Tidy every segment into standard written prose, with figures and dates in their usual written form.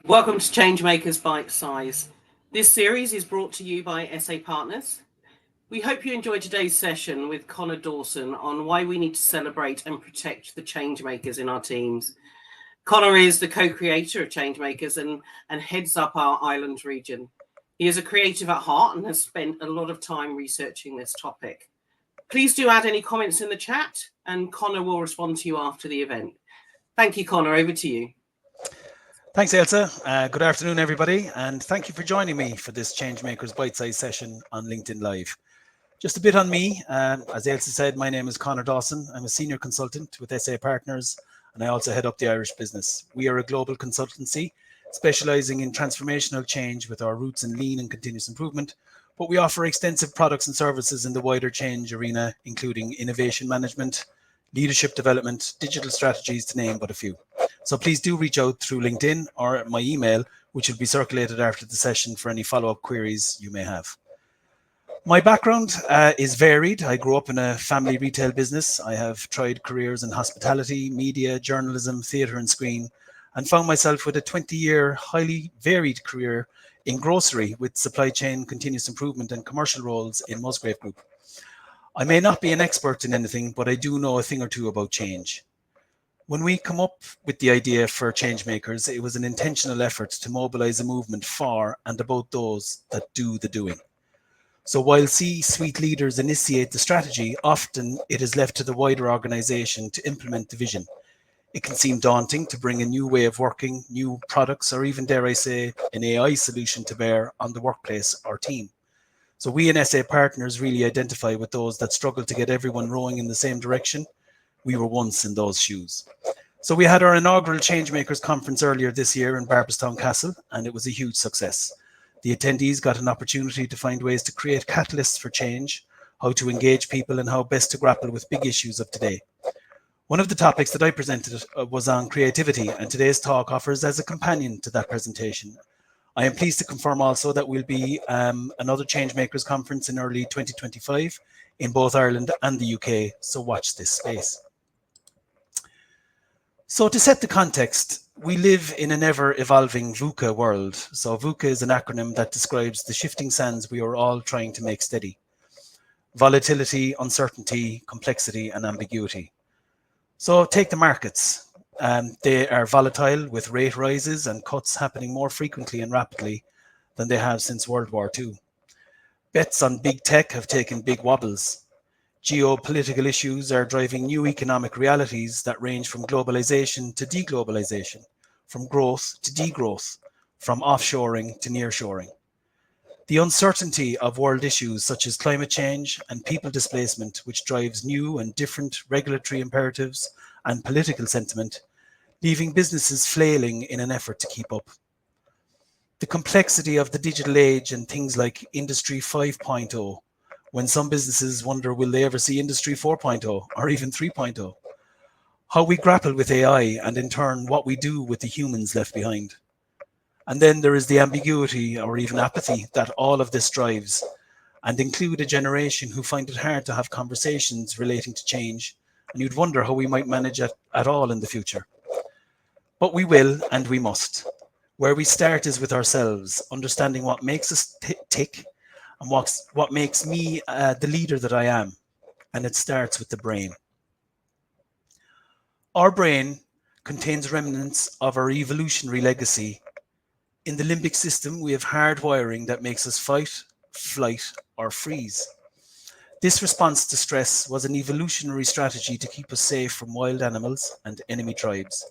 Welcome to Changemakers Bite Size. This series is brought to you by SA Partners. We hope you enjoyed today's session with Connor Dawson on why we need to celebrate and protect the changemakers in our teams. Connor is the co-creator of Changemakers and heads up our Islands region. He is a creative at heart and has spent a lot of time researching this topic. Please do add any comments in the chat and Connor will respond to you after the event. Thank you, Connor. Over to you. Thanks, Elsa. Good afternoon, everybody, and thank you for joining me for this Changemakers Bite-Size session on LinkedIn Live. Just a bit on me. As Elsa said, my name is Connor Dawson. I'm a senior consultant with SA Partners, and I also head up the Irish business. We are a global consultancy specialising in transformational change with our roots in lean and continuous improvement, but we offer extensive products and services in the wider change arena, including innovation management, leadership development, digital strategies, to name but a few. So please do reach out through LinkedIn or my email, which will be circulated after the session for any follow-up queries you may have. My background is varied. I grew up in a family retail business. I have tried careers in hospitality, media, journalism, theatre and screen, and found myself with a 20-year, highly varied career in grocery with supply chain, continuous improvement and commercial roles in Musgrave Group. I may not be an expert in anything, but I do know a thing or two about change. When we come up with the idea for Changemakers, it was an intentional effort to mobilise a movement for and about those that do the doing. So while C-suite leaders initiate the strategy, often it is left to the wider organisation to implement the vision. It can seem daunting to bring a new way of working, new products, or even, dare I say, an AI solution to bear on the workplace or team. So we in SA Partners really identify with those that struggle to get everyone rowing in the same direction. We were once in those shoes. So we had our inaugural Changemakers conference earlier this year in Barbestown Castle, and it was a huge success. The attendees got an opportunity to find ways to create catalysts for change, how to engage people and how best to grapple with big issues of today. One of the topics that I presented was on creativity, and today's talk offers as a companion to that presentation. I am pleased to confirm also that we'll be another Changemakers conference in early 2025 in both Ireland and the UK, so watch this space. So to set the context, we live in an ever-evolving VUCA world. So VUCA is an acronym that describes the shifting sands we are all trying to make steady. Volatility, uncertainty, complexity, and ambiguity. So take the markets. They are volatile with rate rises and cuts happening more frequently and rapidly than they have since World War II. Bets on big tech have taken big wobbles. Geopolitical issues are driving new economic realities that range from globalization to deglobalization, from growth to degrowth, from offshoring to nearshoring. The uncertainty of world issues such as climate change and people displacement, which drives new and different regulatory imperatives and political sentiment, leaving businesses flailing in an effort to keep up. The complexity of the digital age and things like Industry 5.0, when some businesses wonder, will they ever see Industry 4.0 or even 3.0? How we grapple with AI and in turn what we do with the humans left behind. And then there is the ambiguity or even apathy that all of this drives, and include a generation who find it hard to have conversations relating to change, and you'd wonder how we might manage it at all in the future. But we will and we must. Where we start is with ourselves, understanding what makes us tick, and what makes me the leader that I am. And it starts with the brain. Our brain contains remnants of our evolutionary legacy. In the limbic system, we have hardwiring that makes us fight, flight, or freeze. This response to stress was an evolutionary strategy to keep us safe from wild animals and enemy tribes.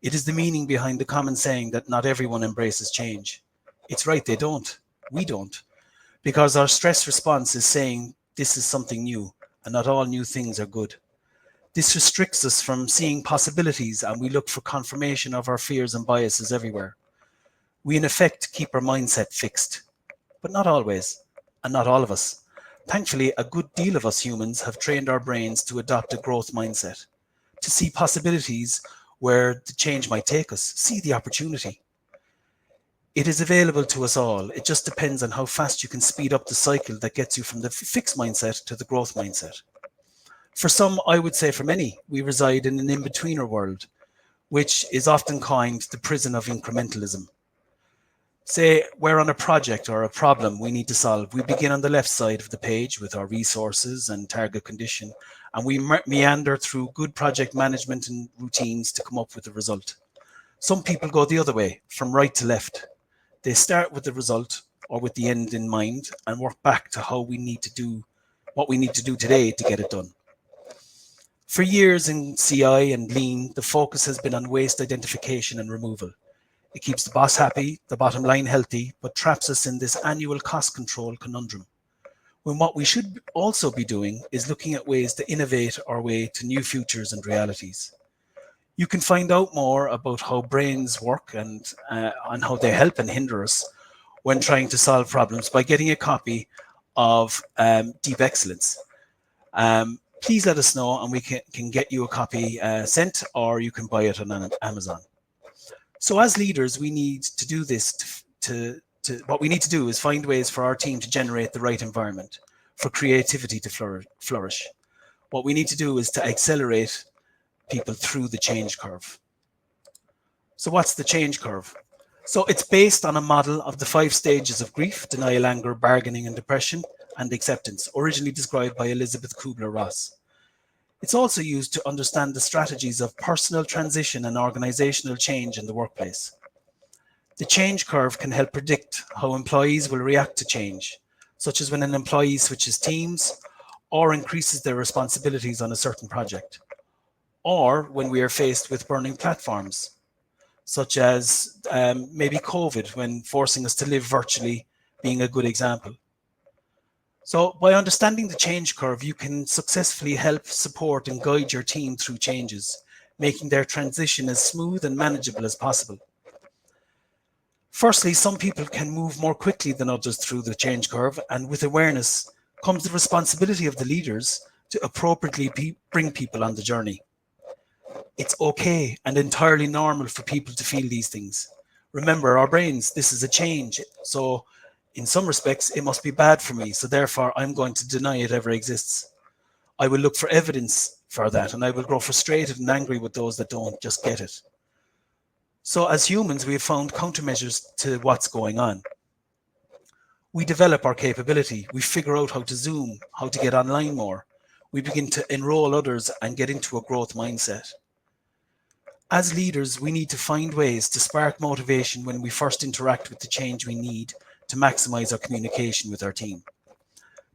It is the meaning behind the common saying that not everyone embraces change. It's right, they don't. We don't. Because our stress response is saying this is something new, and not all new things are good. This restricts us from seeing possibilities, and we look for confirmation of our fears and biases everywhere. We in effect keep our mindset fixed, but not always, and not all of us. Thankfully, a good deal of us humans have trained our brains to adopt a growth mindset, to see possibilities where the change might take us, see the opportunity. It is available to us all. It just depends on how fast you can speed up the cycle that gets you from the fixed mindset to the growth mindset. For some, I would say for many, we reside in an in-betweener world, which is often coined the prison of incrementalism. Say we're on a project or a problem we need to solve. We begin on the left side of the page with our resources and target condition, and we meander through good project management and routines to come up with the result. Some people go the other way, from right to left. They start with the result or with the end in mind and work back to how we need to do what we need to do today to get it done. For years in CI and Lean, the focus has been on waste identification and removal. It keeps the boss happy, the bottom line healthy, but traps us in this annual cost control conundrum. When what we should also be doing is looking at ways to innovate our way to new futures and realities. You can find out more about how brains work and on how they help and hinder us when trying to solve problems by getting a copy of Deep Excellence. Please let us know and we can get you a copy sent, or you can buy it on Amazon. So as leaders, we need to do this what we need to do is find ways for our team to generate the right environment for creativity to flourish. What we need to do is to accelerate people through the change curve. So what's the change curve? So it's based on a model of the 5 stages of grief: denial, anger, bargaining, and depression, and acceptance, originally described by Elizabeth Kubler-Ross. It's also used to understand the strategies of personal transition and organizational change in the workplace. The change curve can help predict how employees will react to change, such as when an employee switches teams or increases their responsibilities on a certain project, or when we are faced with burning platforms, such as maybe COVID, when forcing us to live virtually being a good example. So by understanding the change curve, you can successfully help, support, and guide your team through changes, making their transition as smooth and manageable as possible. Firstly, some people can move more quickly than others through the change curve, and with awareness comes the responsibility of the leaders to appropriately bring people on the journey. It's okay and entirely normal for people to feel these things. Remember, our brains, this is a change. So in some respects, it must be bad for me. So therefore, I'm going to deny it ever exists. I will look for evidence for that, and I will grow frustrated and angry with those that don't just get it. So as humans, we have found countermeasures to what's going on. We develop our capability. We figure out how to Zoom, how to get online more. We begin to enroll others and get into a growth mindset. As leaders, we need to find ways to spark motivation when we first interact with the change we need to maximize our communication with our team.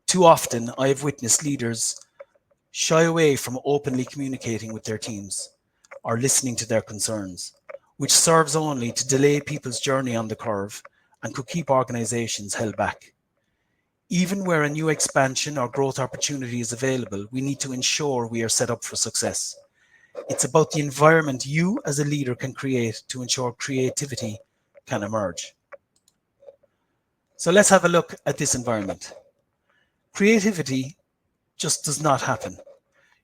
Too often, I have witnessed leaders shy away from openly communicating with their teams or listening to their concerns, which serves only to delay people's journey on the curve and could keep organizations held back. Even where a new expansion or growth opportunity is available, we need to ensure we are set up for success. It's about the environment you as a leader can create to ensure creativity can emerge. So let's have a look at this environment. Creativity just does not happen.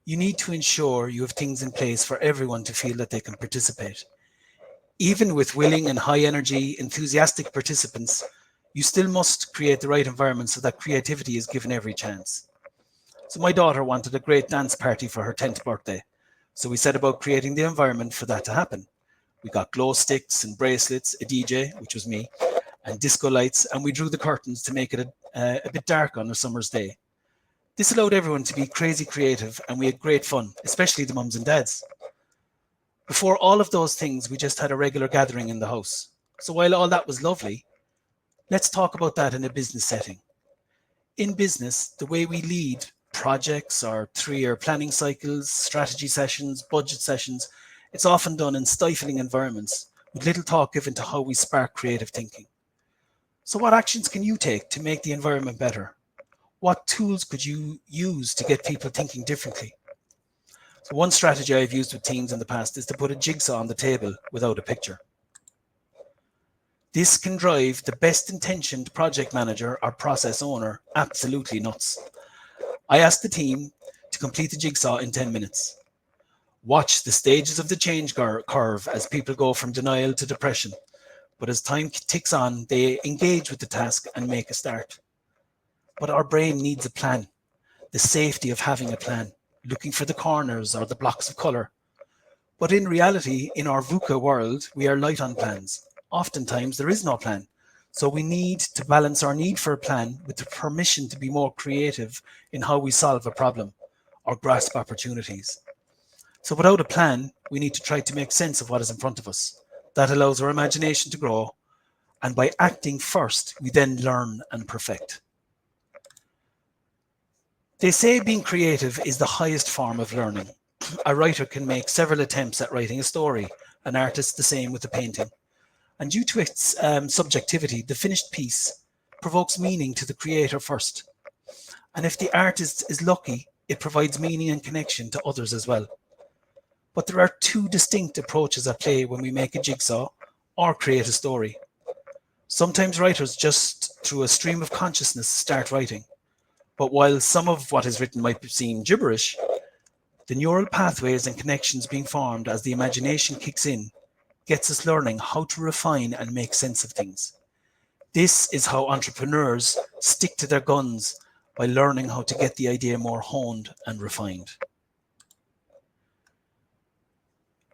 You need to ensure you have things in place for everyone to feel that they can participate. Even with willing and high energy, enthusiastic participants, you still must create the right environment so that creativity is given every chance. So my daughter wanted a great dance party for her 10th birthday. So we set about creating the environment for that to happen. We got glow sticks and bracelets, a DJ, which was me, and disco lights, and we drew the curtains to make it a bit dark on a summer's day. This allowed everyone to be crazy creative, and we had great fun, especially the mums and dads. Before all of those things, we just had a regular gathering in the house. So while all that was lovely, let's talk about that in a business setting. In business, the way we lead projects or 3-year planning cycles, strategy sessions, budget sessions, it's often done in stifling environments with little thought given to how we spark creative thinking. So what actions can you take to make the environment better? What tools could you use to get people thinking differently? So one strategy I've used with teams in the past is to put a jigsaw on the table without a picture. This can drive the best intentioned project manager or process owner absolutely nuts. I asked the team to complete the jigsaw in 10 minutes. Watch the stages of the change curve as people go from denial to depression. But as time ticks on, they engage with the task and make a start. But our brain needs a plan, the safety of having a plan, looking for the corners or the blocks of color. But in reality, in our VUCA world, we are light on plans. Oftentimes, there is no plan. So we need to balance our need for a plan with the permission to be more creative in how we solve a problem or grasp opportunities. So without a plan, we need to try to make sense of what is in front of us. That allows our imagination to grow, and by acting first, we then learn and perfect. They say being creative is the highest form of learning. A writer can make several attempts at writing a story, an artist the same with a painting. And due to its subjectivity, the finished piece provokes meaning to the creator first. And if the artist is lucky, it provides meaning and connection to others as well. But there are two distinct approaches at play when we make a jigsaw or create a story. Sometimes writers just through a stream of consciousness start writing. But while some of what is written might seem gibberish, the neural pathways and connections being formed as the imagination kicks in gets us learning how to refine and make sense of things. This is how entrepreneurs stick to their guns by learning how to get the idea more honed and refined.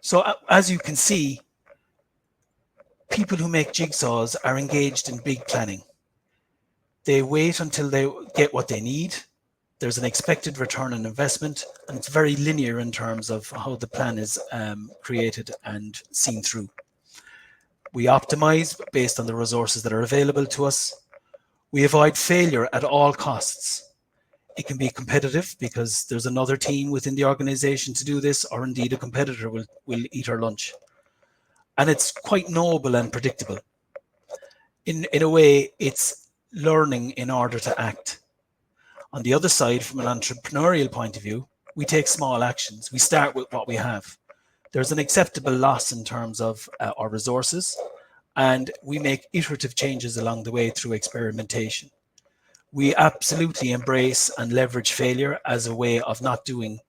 So as you can see, people who make jigsaws are engaged in big planning. They wait until they get what they need. There's an expected return on investment, and it's very linear in terms of how the plan is created and seen through. We optimize based on the resources that are available to us. We avoid failure at all costs. It can be competitive because there's another team within the organization to do this, or indeed a competitor will eat our lunch. And it's quite noble and predictable. In a way, it's learning in order to act. On the other side, from an entrepreneurial point of view, we take small actions. We start with what we have. There's an acceptable loss in terms of our resources, and we make iterative changes along the way through experimentation. We absolutely embrace and leverage failure as a way of not doing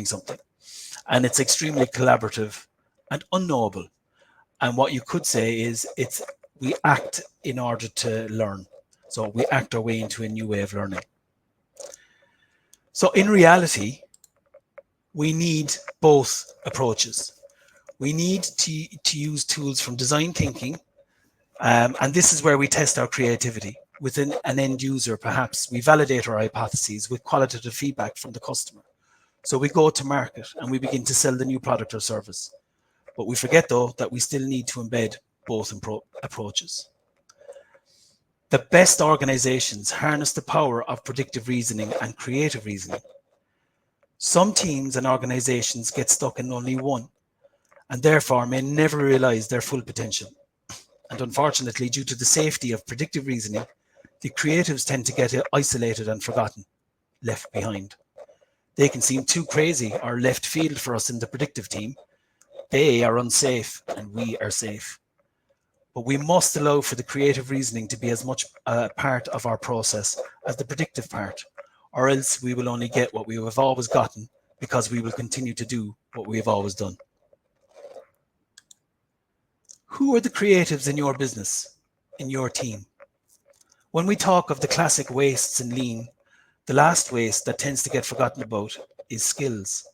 something. And it's extremely collaborative and unknowable. And what you could say is we act in order to learn. So we act our way into a new way of learning. So in reality, we need both approaches. We need to use tools from design thinking, and this is where we test our creativity. Within an end user, perhaps we validate our hypotheses with qualitative feedback from the customer. So we go to market and we begin to sell the new product or service. But we forget, though, that we still need to embed both approaches. The best organizations harness the power of predictive reasoning and creative reasoning. Some teams and organizations get stuck in only one, and therefore may never realize their full potential. And unfortunately, due to the safety of predictive reasoning, the creatives tend to get isolated and forgotten, left behind. They can seem too crazy or left field for us in the predictive team. They are unsafe and we are safe. But we must allow for the creative reasoning to be as much a part of our process as the predictive part, or else we will only get what we have always gotten because we will continue to do what we have always done. Who are the creatives in your business, in your team? When we talk of the classic wastes in lean, the last waste that tends to get forgotten about is skills.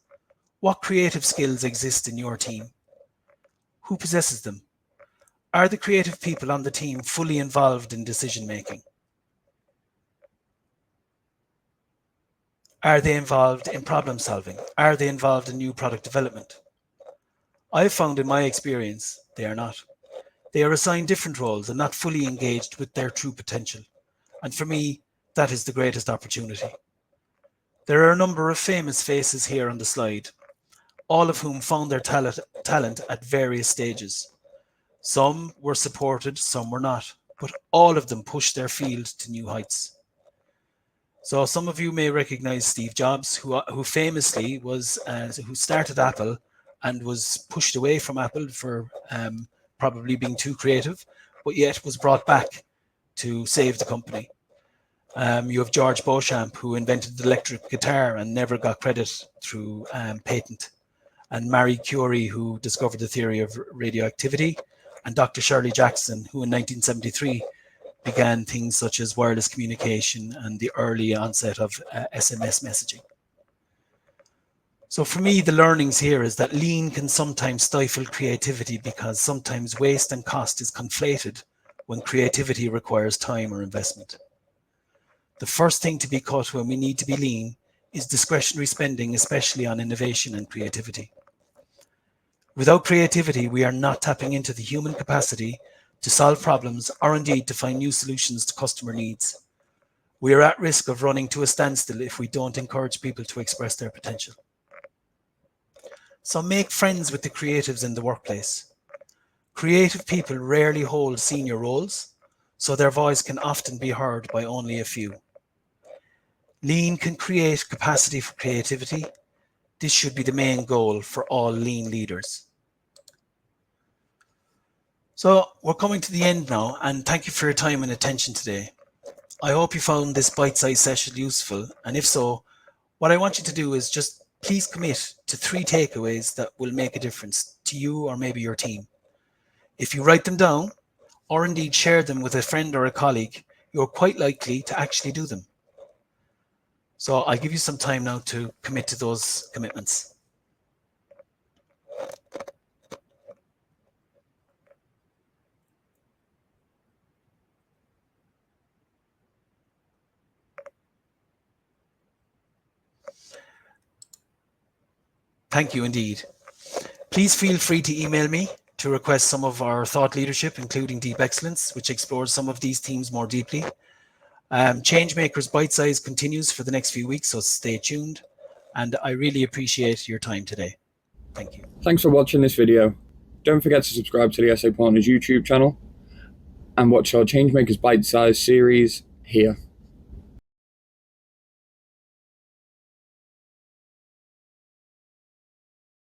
What creative skills exist in your team? Who possesses them? Are the creative people on the team fully involved in decision making? Are they involved in problem solving? Are they involved in new product development? I've found in my experience, they are not. They are assigned different roles and not fully engaged with their true potential. And for me, that is the greatest opportunity. There are a number of famous faces here on the slide, all of whom found their talent at various stages. Some were supported, some were not, but all of them pushed their field to new heights. So some of you may recognize Steve Jobs, who famously who started Apple and was pushed away from Apple for probably being too creative, but yet was brought back to save the company. You have George Beauchamp, who invented the electric guitar and never got credit through patent. And Marie Curie, who discovered the theory of radioactivity. And Dr. Shirley Jackson, who in 1973 began things such as wireless communication and the early onset of SMS messaging. So for me, the learnings here is that lean can sometimes stifle creativity because sometimes waste and cost is conflated when creativity requires time or investment. The first thing to be cut when we need to be lean is discretionary spending, especially on innovation and creativity. Without creativity, we are not tapping into the human capacity to solve problems or indeed to find new solutions to customer needs. We are at risk of running to a standstill if we don't encourage people to express their potential. So make friends with the creatives in the workplace. Creative people rarely hold senior roles, so their voice can often be heard by only a few. Lean can create capacity for creativity. This should be the main goal for all lean leaders. So we're coming to the end now, and thank you for your time and attention today. I hope you found this bite-sized session useful, and if so, what I want you to do is just please commit to 3 takeaways that will make a difference to you or maybe your team. If you write them down, or indeed share them with a friend or a colleague, you're quite likely to actually do them. So I'll give you some time now to commit to those commitments. Thank you indeed. Please feel free to email me to request some of our thought leadership, including Deep Excellence, which explores some of these themes more deeply. Changemakers Bite Size continues for the next few weeks, so stay tuned. And I really appreciate your time today. Thank you. Thanks for watching this video. Don't forget to subscribe to the SA Partners YouTube channel and watch our Changemakers Bite Size series here.